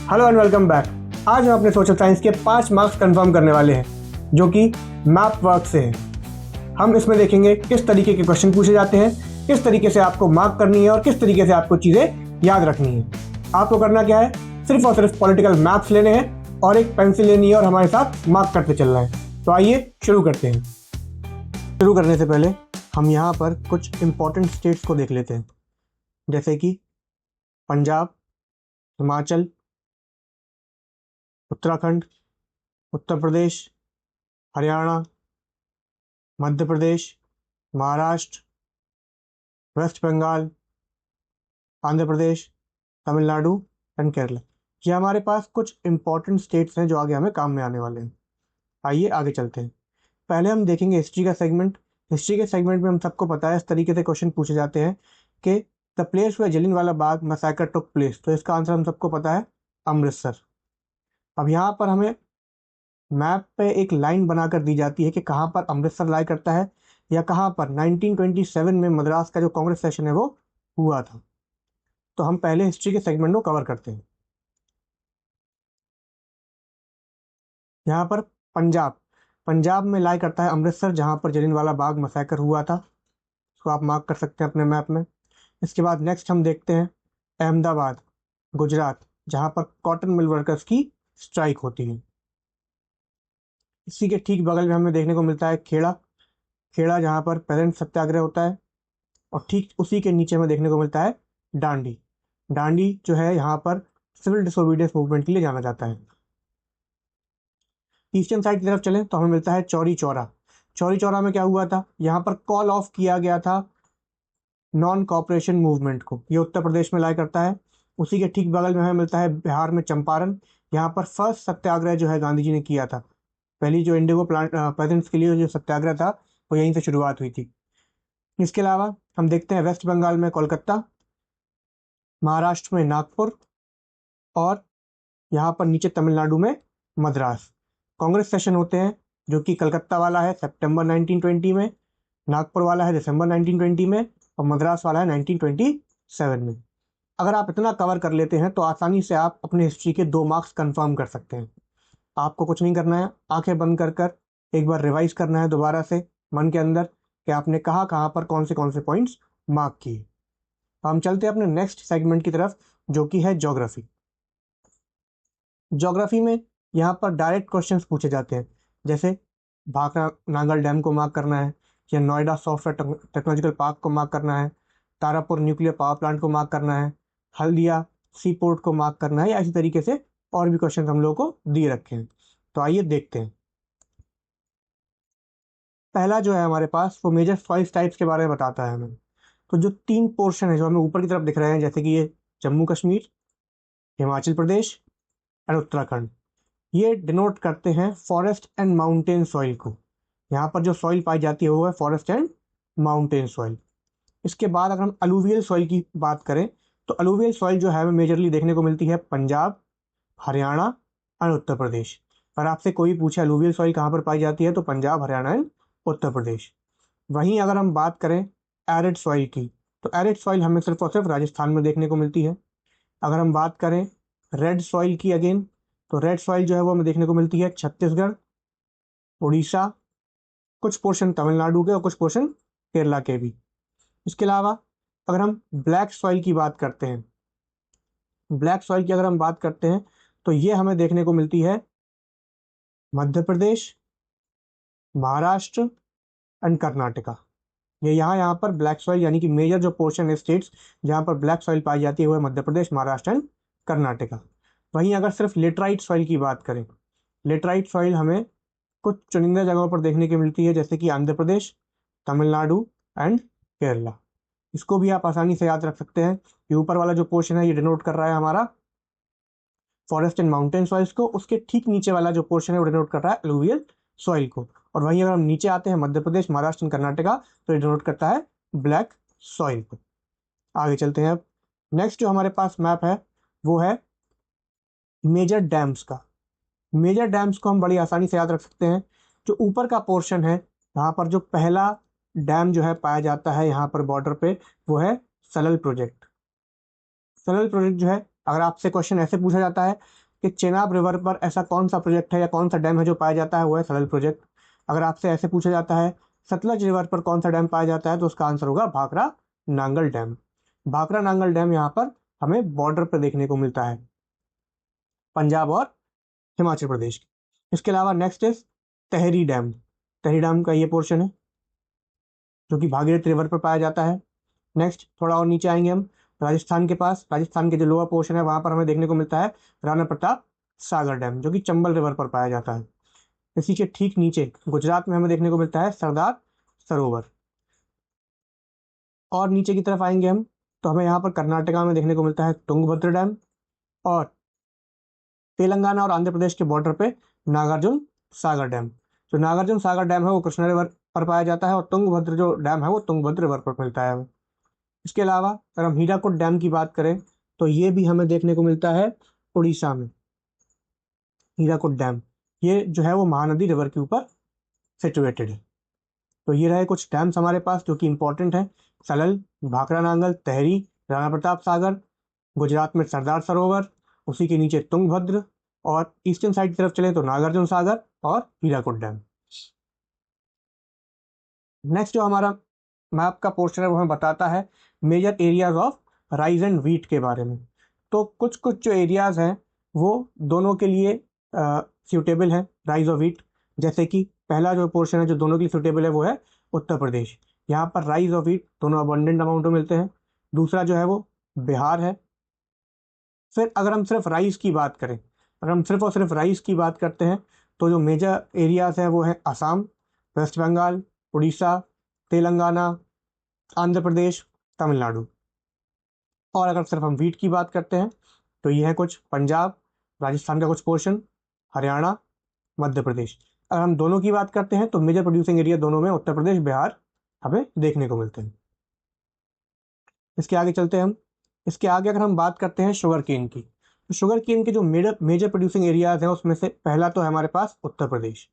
Hello and welcome back. आज हम अपने सोशल साइंस के 5 मार्क्स कंफर्म करने वाले हैं जो कि मैप वर्क से है। हम इसमें देखेंगे किस तरीके के क्वेश्चन पूछे जाते हैं, किस तरीके से आपको मार्क करनी है और किस तरीके से आपको चीज़ें याद रखनी है। आपको करना क्या है, सिर्फ और सिर्फ पॉलिटिकल मैप्स लेने हैं और एक पेंसिल लेनी है और हमारे साथ मार्क करते चलना है। तो आइए शुरू करते हैं। शुरू करने से पहले हम यहाँ पर कुछ इंपॉर्टेंट स्टेट्स को देख लेते हैं, जैसे कि पंजाब, हिमाचल, उत्तराखंड, उत्तर प्रदेश, हरियाणा, मध्य प्रदेश, महाराष्ट्र, वेस्ट बंगाल, आंध्र प्रदेश, तमिलनाडु एंड केरला। ये हमारे पास कुछ इंपॉर्टेंट स्टेट्स हैं जो आगे हमें काम में आने वाले हैं। आइए आगे चलते हैं। पहले हम देखेंगे हिस्ट्री का सेगमेंट। हिस्ट्री के सेगमेंट में हम सबको पता है इस तरीके से क्वेश्चन पूछे जाते हैं कि the place way Jallianwala Bagh massacre took place. तो इसका आंसर हम सबको पता है, अमृतसर। अब यहाँ पर हमें मैप पे एक लाइन बनाकर दी जाती है कि कहाँ पर अमृतसर लाई करता है या कहाँ पर 1927 में मद्रास का जो कांग्रेस सेशन है वो हुआ था। तो हम पहले हिस्ट्री के सेगमेंट को कवर करते हैं। यहाँ पर पंजाब पंजाब में लाई करता है अमृतसर, जहाँ पर जलियांवाला बाग मैसेकर हुआ था। इसको आप मार्क कर सकते हैं अपने मैप में। इसके बाद नेक्स्ट हम देखते हैं अहमदाबाद, गुजरात, जहाँ पर कॉटन मिल वर्कर्स की स्ट्राइक होती है। इसी के ठीक बगल में हमें देखने को मिलता है खेड़ा, जहाँ पर पेरेंट सत्याग्रह होता है। और ठीक उसी के नीचे हमें देखने को मिलता है डांडी। डांडी जो है यहाँ पर सिविल डिसोबीडियंस मूवमेंट के लिए जाना जाता है। ईस्टर्न साइड की तरफ चलें तो हमें मिलता है चौरी चौरा। चौरी चौरा में क्या हुआ था, यहाँ पर कॉल ऑफ किया गया था नॉन कॉपरेशन मूवमेंट को। ये उत्तर प्रदेश में लाई करता है। उसी के ठीक बगल में हमें मिलता है बिहार में चंपारण। यहाँ पर फर्स्ट सत्याग्रह जो है गांधी जी ने किया था। पहली जो इंडिगो प्लांट पेजेंट्स के लिए जो सत्याग्रह था वो यहीं से शुरुआत हुई थी। इसके अलावा हम देखते हैं वेस्ट बंगाल में कोलकाता, महाराष्ट्र में नागपुर और यहाँ पर नीचे तमिलनाडु में मद्रास। कांग्रेस सेशन होते हैं जो कि कलकत्ता वाला है सितंबर 1920 में, नागपुर वाला है दिसंबर 1920 में और मद्रास वाला है 1927 में। अगर आप इतना कवर कर लेते हैं तो आसानी से आप अपने हिस्ट्री के 2 मार्क्स कंफर्म कर सकते हैं। आपको कुछ नहीं करना है, आंखें बंद कर कर एक बार रिवाइज करना है दोबारा से मन के अंदर कि आपने कहाँ पर कौन से पॉइंट्स मार्क किए। हम चलते हैं अपने नेक्स्ट सेगमेंट की तरफ जो कि है ज्योग्राफी। ज्योग्राफी में यहाँ पर डायरेक्ट क्वेश्चंस पूछे जाते हैं, जैसे भाखड़ा नांगल डैम को मार्क करना है या नोएडा सॉफ्टवेयर टेक्नोलॉजिकल पार्क को मार्क करना है, तारापुर न्यूक्लियर पावर प्लांट को मार्क करना है, हल्दिया सी पोर्ट को मार्क करना है, या इसी तरीके से और भी क्वेश्चन हम लोग को दिए रखे हैं। तो आइए देखते हैं। पहला जो है हमारे पास वो मेजर सॉइल टाइप्स के बारे में बताता है हमें। तो जो 3 पोर्शन है जो हमें ऊपर की तरफ दिख रहे हैं, जैसे कि ये जम्मू कश्मीर, हिमाचल प्रदेश एंड उत्तराखंड, ये डिनोट करते हैं फॉरेस्ट एंड माउंटेन सॉइल को। यहाँ पर जो सॉइल पाई जाती है वो है फॉरेस्ट एंड माउंटेन सॉइल। इसके बाद अगर हम अलूवियल सॉइल की बात करें तो अलूवियल सॉइल जो है हमें मेजरली देखने को मिलती है पंजाब, हरियाणा एंड उत्तर प्रदेश। अगर आपसे कोई पूछे अलूवियल सॉइल कहाँ पर पाई जाती है तो पंजाब, हरियाणा एंड उत्तर प्रदेश। वहीं अगर हम बात करें एरिड सॉइल की तो एरिड सॉइल हमें सिर्फ और सिर्फ राजस्थान में देखने को मिलती है। अगर हम बात करें रेड सॉइल की अगेन, तो रेड सॉइल जो है वो हमें देखने को मिलती है छत्तीसगढ़, उड़ीसा, कुछ पोर्शन तमिलनाडु के और कुछ पोर्शन केरला के भी। इसके अलावा अगर हम ब्लैक सॉइल की बात करते हैं, ब्लैक सॉइल की अगर हम बात करते हैं तो ये हमें देखने को मिलती है मध्य प्रदेश, महाराष्ट्र एंड कर्नाटका। ये यहाँ पर ब्लैक सॉइल यानी कि मेजर जो पोर्शन है स्टेट्स जहाँ पर ब्लैक सॉइल पाई जाती है वो है मध्य प्रदेश, महाराष्ट्र एंड कर्नाटका। वहीं अगर सिर्फ लेटराइट सॉइल की बात करें, लेटराइट सॉइल हमें कुछ चुनिंदा जगहों पर देखने की मिलती है, जैसे कि आंध्र प्रदेश, तमिलनाडु एंड केरला। इसको भी आप आसानी से याद रख सकते हैं। ये ऊपर वाला जो पोर्शन है ये डिनोट कर रहा है हमारा फॉरेस्ट एंड माउंटेन सॉइल्स को, उसके ठीक नीचे वाला जो पोर्शन है वो डिनोट कर रहा है एलुवियल सॉइल को। और वहीं अगर हम नीचे आते हैं मध्य प्रदेश, महाराष्ट्र एंड कर्नाटका, तो ये डिनोट करता है ब्लैक सॉइल को। आगे चलते हैं। अब नेक्स्ट जो हमारे पास मैप है वो है मेजर डैम्स का। मेजर डैम्स को हम बड़ी आसानी से याद रख सकते हैं। जो ऊपर का पोर्शन है यहाँ पर जो पहला डैम जो है पाया जाता है यहाँ पर बॉर्डर पे वो है सलल प्रोजेक्ट। सलल प्रोजेक्ट जो है अगर आपसे क्वेश्चन ऐसे पूछा जाता है कि चेनाब रिवर पर ऐसा कौन सा प्रोजेक्ट है या कौन सा डैम है जो पाया जाता है, वो है सलल प्रोजेक्ट। अगर आपसे ऐसे पूछा जाता है सतलज रिवर पर कौन सा डैम पाया जाता है, तो उसका आंसर होगा भाखड़ा नांगल डैम। भाखड़ा नांगल डैम यहाँ पर हमें बॉर्डर पर देखने को मिलता है, पंजाब और हिमाचल प्रदेश के। इसके अलावा next is tehri dam. Tehri dam का ये पोर्शन है जो कि भागीरथी रिवर पर पाया जाता है। नेक्स्ट थोड़ा और नीचे आएंगे हम, राजस्थान के पास, राजस्थान के जो लोअर पोर्शन है वहां पर हमें देखने को मिलता है राणा प्रताप सागर डैम, जो कि चंबल रिवर पर पाया जाता है। इसी के ठीक नीचे गुजरात में हमें देखने को मिलता है सरदार सरोवर। और नीचे की तरफ आएंगे हम तो हमें यहाँ पर कर्नाटका में देखने को मिलता है तुंगभद्र डैम, और तेलंगाना और आंध्र प्रदेश के बॉर्डर पे नागार्जुन सागर डैम। जो नागार्जुन सागर डैम है वो कृष्णा रिवर पर पाया जाता है, और तुंगभद्र जो डैम है वो तुंगभद्र रिवर पर मिलता है हमें। इसके अलावा अगर हम हीराकुद डैम की बात करें तो ये भी हमें देखने को मिलता है उड़ीसा में। हीराकुद डैम ये जो है वो महानदी रिवर के ऊपर सिचुएटेड है। तो ये रहे कुछ डैम्स हमारे पास जो कि इंपॉर्टेंट है, सलल, भाखड़ा नांगल, तहरी, राणा प्रताप सागर, गुजरात में सरदार सरोवर, उसी के नीचे तुंगभद्र, और ईस्टर्न साइड की तरफ चले तो नागार्जुन सागर और हीराकुद डैम। नेक्स्ट जो हमारा मैप का पोर्शन है वो हमें बताता है major areas of rice and wheat के बारे में। तो कुछ कुछ जो एरियाज हैं वो दोनों के लिए सूटेबल है, राइस और व्हीट। जैसे कि पहला जो पोर्शन है जो दोनों के लिए सूटेबल है वो है उत्तर प्रदेश। यहाँ पर राइस और व्हीट दोनों अबंडेंट अमाउंट में मिलते हैं। दूसरा जो है वो बिहार है। फिर अगर हम सिर्फ राइस की बात करें, अगर हम सिर्फ और सिर्फ राइस की बात करते हैं तो जो मेजर एरियाज हैं वो है असम, वेस्ट बंगाल, उड़ीसा, तेलंगाना, आंध्र प्रदेश, तमिलनाडु। और अगर सिर्फ हम व्हीट की बात करते हैं तो ये है कुछ पंजाब, राजस्थान का कुछ पोर्शन, हरियाणा, मध्य प्रदेश। अगर हम दोनों की बात करते हैं तो मेजर प्रोड्यूसिंग एरिया दोनों में उत्तर प्रदेश, बिहार हमें देखने को मिलते हैं। इसके आगे चलते हैं हम। इसके आगे अगर हम बात करते हैं शुगर केन की, तो शुगर केन के जो मेजर मेजर प्रोड्यूसिंग एरियाज हैं उसमें से पहला तो है हमारे पास उत्तर प्रदेश,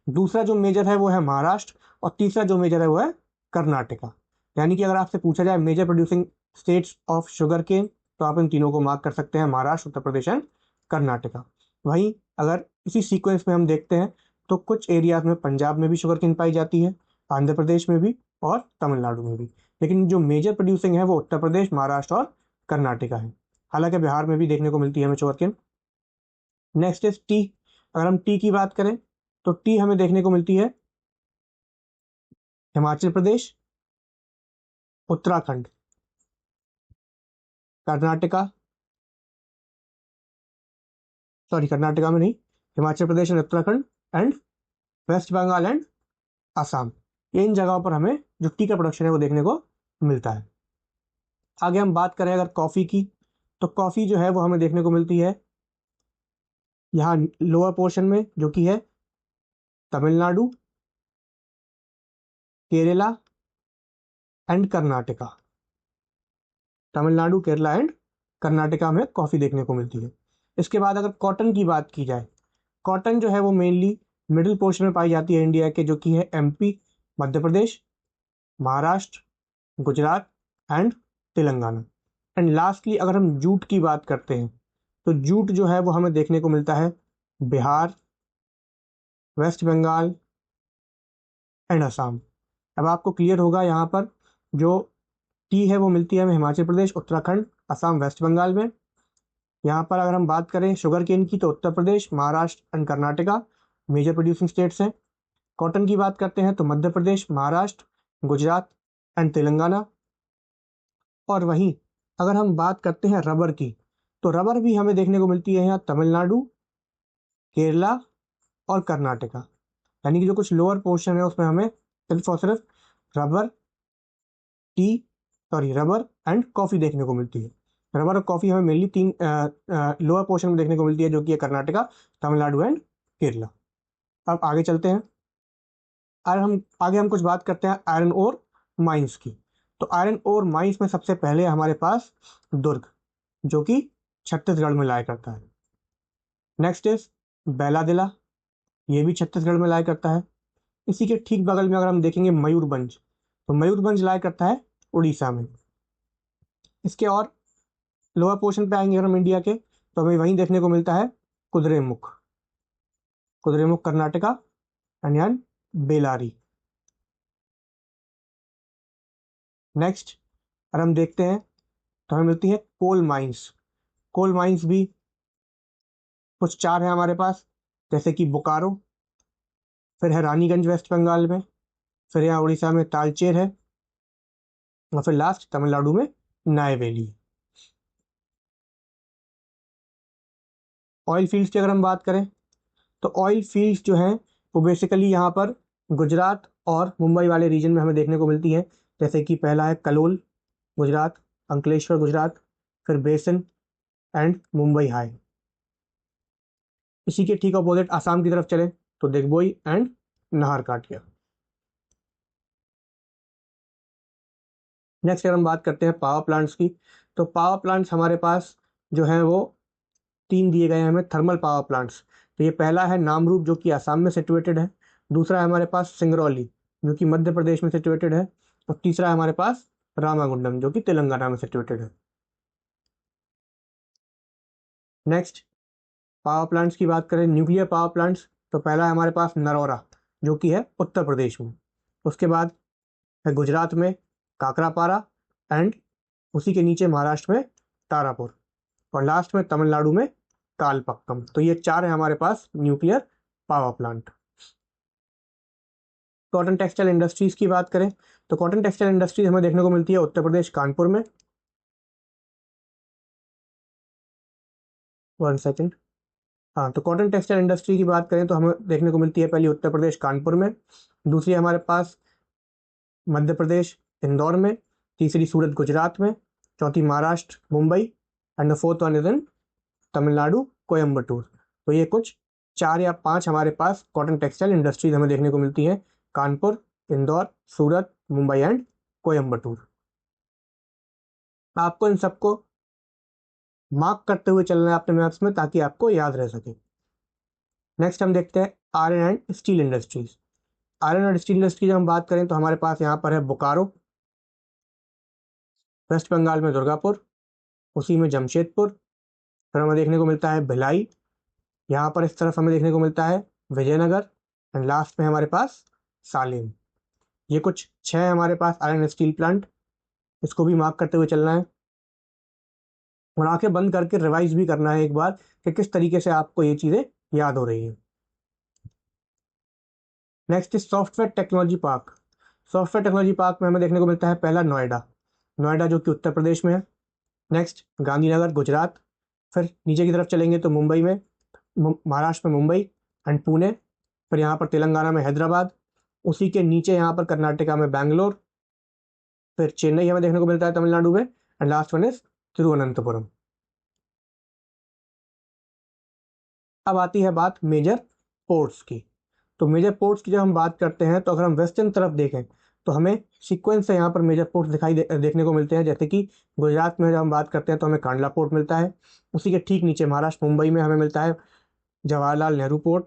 दूसरा जो मेजर है वो है महाराष्ट्र, और तीसरा जो मेजर है वो है कर्नाटका। यानी कि अगर आपसे पूछा जाए major producing states of sugar cane तो आप इन तीनों को मार्क कर सकते हैं, महाराष्ट्र, उत्तर प्रदेश एंड कर्नाटका। वहीं अगर इसी सीक्वेंस में हम देखते हैं तो कुछ एरियाज में पंजाब में भी शुगर केन पाई जाती है, आंध्र प्रदेश में भी और तमिलनाडु में भी। लेकिन जो मेजर प्रोड्यूसिंग है वो उत्तर प्रदेश, महाराष्ट्र और कर्नाटका है। हालांकि बिहार में भी देखने को मिलती है हमें sugar cane. Next is tea. अगर हम टी की बात करें तो टी हमें देखने को मिलती है हिमाचल प्रदेश, उत्तराखंड, कर्नाटका, सॉरी कर्नाटका में नहीं, Himachal Pradesh and Uttarakhand and west Bengal and Assam. ये इन जगहों पर हमें जो टी का प्रोडक्शन है वो देखने को मिलता है। आगे हम बात करें अगर कॉफ़ी की, तो कॉफ़ी जो है वो हमें देखने को मिलती है यहाँ लोअर पोर्शन में जो कि है तमिलनाडु, केरला एंड कर्नाटका। तमिलनाडु, केरला एंड कर्नाटका में कॉफ़ी देखने को मिलती है। इसके बाद अगर कॉटन की बात की जाए, कॉटन जो है वो मेनली मिडिल पोर्शन में पाई जाती है इंडिया के, जो कि है MP, Madhya Pradesh, Maharashtra, Gujarat and Telangana. And lastly अगर हम जूट की बात करते हैं तो जूट जो है वो हमें देखने को मिलता है बिहार, वेस्ट बंगाल एंड असम। अब आपको क्लियर होगा यहाँ पर जो टी है वो मिलती है हमें हिमाचल प्रदेश, उत्तराखंड, असम, वेस्ट बंगाल में। यहाँ पर अगर हम बात करें शुगर केन की तो Uttar Pradesh, Maharashtra and Karnataka major producing states हैं। कॉटन की बात करते हैं तो मध्य प्रदेश, महाराष्ट्र, गुजरात एंड तेलंगाना। और वहीं अगर हम बात करते हैं रबर की तो रबर भी हमें देखने को मिलती है यहाँ तमिलनाडु, केरला और कर्नाटका। यानी कि जो कुछ लोअर पोर्शन है उसमें हमें सिर्फ और सिर्फ rubber, T, sorry rubber and coffee देखने को मिलती है। रबर और कॉफ़ी हमें मेनली तीन लोअर पोर्शन में देखने को मिलती है जो कि है कर्नाटका, तमिलनाडु एंड केरला। अब आगे चलते हैं। आगे हम कुछ बात करते हैं आयरन ओर माइंस की। तो आयरन ओर माइंस में सबसे पहले हमारे पास दुर्ग, जो कि छत्तीसगढ़ में लाया करता है। नेक्स्ट इज बैलादिला, ये भी छत्तीसगढ़ में लाया करता है। इसी के ठीक बगल में अगर हम देखेंगे मयूरभंज, तो मयूरभंज लाया करता है उड़ीसा में। इसके और लोअर पोर्शन पे आएंगे अगर हम इंडिया के, तो हमें वहीं देखने को मिलता है कुद्रेमुख, कुद्रेमुख कर्नाटका एंड बेलारी। नेक्स्ट अगर हम देखते हैं तो हमें मिलती है कोल माइंस। कोल माइंस भी कुछ चार है हमारे पास, जैसे कि बोकारो, फिर है रानीगंज वेस्ट बंगाल में, फिर यहाँ उड़ीसा में तालचेर है, और फिर लास्ट तमिलनाडु में नायवेली। ऑयल फील्ड्स की अगर हम बात करें तो ऑयल फील्ड्स जो हैं वो बेसिकली यहाँ पर गुजरात और मुंबई वाले रीजन में हमें देखने को मिलती है। जैसे कि पहला है कलोल गुजरात, अंकलेश्वर गुजरात, फिर बेसन एंड मुंबई हाई। इसी के ठीक अपोजिट आसाम की तरफ चले तो दिग्बोई एंड नाहर काटिया। नेक्स्ट अगर हम बात करते हैं पावर प्लांट्स की, तो पावर प्लांट्स हमारे पास जो है वो तीन दिए गए हैं हमें थर्मल पावर प्लांट्स। तो ये पहला है नामरूप जो कि आसाम में सिचुएटेड है, दूसरा है हमारे पास सिंगरौली जो कि मध्य प्रदेश में सिचुएटेड है, और तीसरा है हमारे पास रामागुंडम जो कि तेलंगाना में सिचुएटेड है। नेक्स्ट पावर प्लांट्स की बात करें, न्यूक्लियर पावर प्लांट्स, तो पहला है हमारे पास नरौरा जो कि है उत्तर प्रदेश में, उसके बाद है गुजरात में काकरापारा, एंड उसी के नीचे महाराष्ट्र में तारापुर, और लास्ट में तमिलनाडु में कालपक्कम। तो ये चार है हमारे पास nuclear power plant. Cotton textile industries की बात करें तो कॉटन टेक्सटाइल इंडस्ट्रीज हमें देखने को मिलती है उत्तर प्रदेश कानपुर में। वन सेकेंड, हाँ, तो कॉटन टेक्सटाइल इंडस्ट्री की बात करें तो हमें देखने को मिलती है पहली उत्तर प्रदेश कानपुर में, दूसरी हमारे पास मध्य प्रदेश इंदौर में, तीसरी सूरत गुजरात में, चौथी Maharashtra Mumbai, and the fourth one is in Tamil Nadu Coimbatore. तो ये कुछ चार या पांच हमारे पास कॉटन टेक्सटाइल इंडस्ट्रीज हमें देखने को मिलती हैं, कानपुर, इंदौर, सूरत, मुंबई एंड कोयम्बटूर। आपको इन सबको मार्क करते हुए चलना है अपने मैप्स में ताकि आपको याद रह सके। नेक्स्ट हम देखते हैं iron and steel industries. Iron and steel industry जब हम बात करें तो हमारे पास यहाँ पर है बोकारो, वेस्ट बंगाल में दुर्गापुर, उसी में जमशेदपुर, फिर हमें देखने को मिलता है भिलाई, यहाँ पर इस तरफ हमें देखने को मिलता है विजयनगर, एंड लास्ट में हमारे पास सालेम। ये कुछ छह है हमारे पास आयरन स्टील प्लांट, इसको भी मार्क करते हुए चलना है और आंखें बंद करके रिवाइज भी करना है एक बार कि किस तरीके से आपको ये चीज़ें याद हो रही हैं। Next is software technology park. Software technology park में हमें देखने को मिलता है पहला नोएडा, नोएडा जो कि उत्तर प्रदेश में है, नेक्स्ट गांधीनगर गुजरात, फिर नीचे की तरफ चलेंगे तो मुंबई में, महाराष्ट्र में मुंबई एंड पुणे, फिर यहाँ पर तेलंगाना में हैदराबाद, उसी के नीचे यहाँ पर कर्नाटका में बैंगलोर, फिर चेन्नई हमें देखने को मिलता है तमिलनाडु में, and last one is Thiruvananthapuram. अब आती है बात मेजर पोर्ट्स की। तो मेजर पोर्ट्स की जब हम बात करते हैं तो अगर हम वेस्टर्न तरफ देखें तो हमें सीक्वेंस से यहाँ पर मेजर पोर्ट्स देखने को मिलते हैं। जैसे कि गुजरात में जब हम बात करते हैं तो हमें कांडला पोर्ट मिलता है, उसी के ठीक नीचे महाराष्ट्र मुंबई में हमें मिलता है जवाहरलाल नेहरू पोर्ट,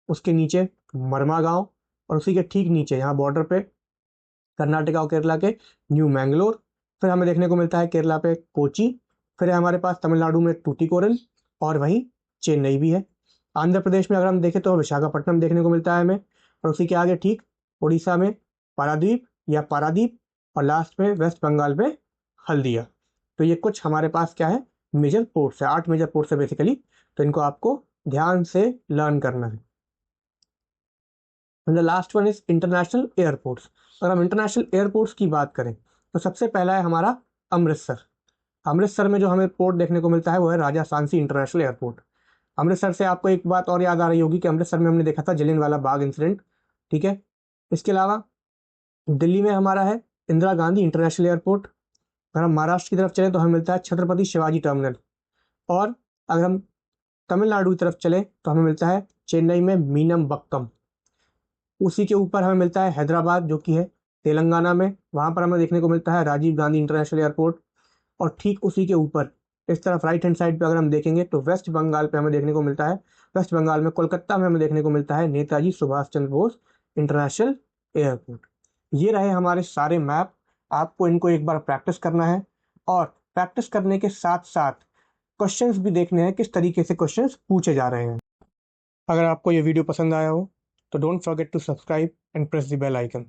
उसके नीचे मरमा गांव, और उसी के ठीक नीचे यहाँ बॉर्डर पे कर्नाटका और केरला के न्यू मैंगलोर, फिर हमें देखने को मिलता है केरला पे कोची, फिर है हमारे पास तमिलनाडु में टूटीकोरन, और वहीं चेन्नई भी है। आंध्र प्रदेश में अगर हम देखें तो विशाखापट्टनम देखने को मिलता है हमें, और उसी के आगे ठीक उड़ीसा में पारादीप या पारादीप, और लास्ट में वेस्ट बंगाल में हल्दिया। तो ये कुछ हमारे पास क्या है मेजर पोर्ट्स है, 8 मेजर पोर्ट्स है बेसिकली, तो इनको आपको ध्यान से लर्न करना है। The last one is international airports. अगर हम इंटरनेशनल एयरपोर्ट्स की बात करें तो सबसे पहला है हमारा अमृतसर। अमृतसर में जो हमें पोर्ट देखने को मिलता है वो है राजा सांसी इंटरनेशनल एयरपोर्ट। अमृतसर से आपको एक बात और याद आ रही होगी कि अमृतसर में हमने देखा था जलियांवाला बाग इंसिडेंट, ठीक है। इसके अलावा दिल्ली में हमारा है इंदिरा गांधी इंटरनेशनल एयरपोर्ट। अगर हम महाराष्ट्र की तरफ चले तो हमें मिलता है छत्रपति शिवाजी टर्मिनल, और अगर हम तमिलनाडु की तरफ चले तो हमें मिलता है चेन्नई में मीनम बक्कम। उसी के ऊपर हमें मिलता है हैदराबाद जो कि है तेलंगाना में, वहाँ पर हमें देखने को मिलता है राजीव गांधी इंटरनेशनल एयरपोर्ट। और ठीक उसी के ऊपर इस तरफ राइट हैंड साइड पे अगर हम देखेंगे तो वेस्ट बंगाल पे हमें देखने को मिलता है, वेस्ट बंगाल में कोलकाता में हमें देखने को मिलता है नेताजी सुभाष चंद्र बोस इंटरनेशनल एयरपोर्ट। ये रहे हमारे सारे मैप, आपको इनको एक बार प्रैक्टिस करना है और प्रैक्टिस करने के साथ साथ क्वेश्चंस भी देखने हैं किस तरीके से क्वेश्चंस पूछे जा रहे हैं। अगर आपको ये वीडियो पसंद आया हो तो don't forget to subscribe and press the bell icon.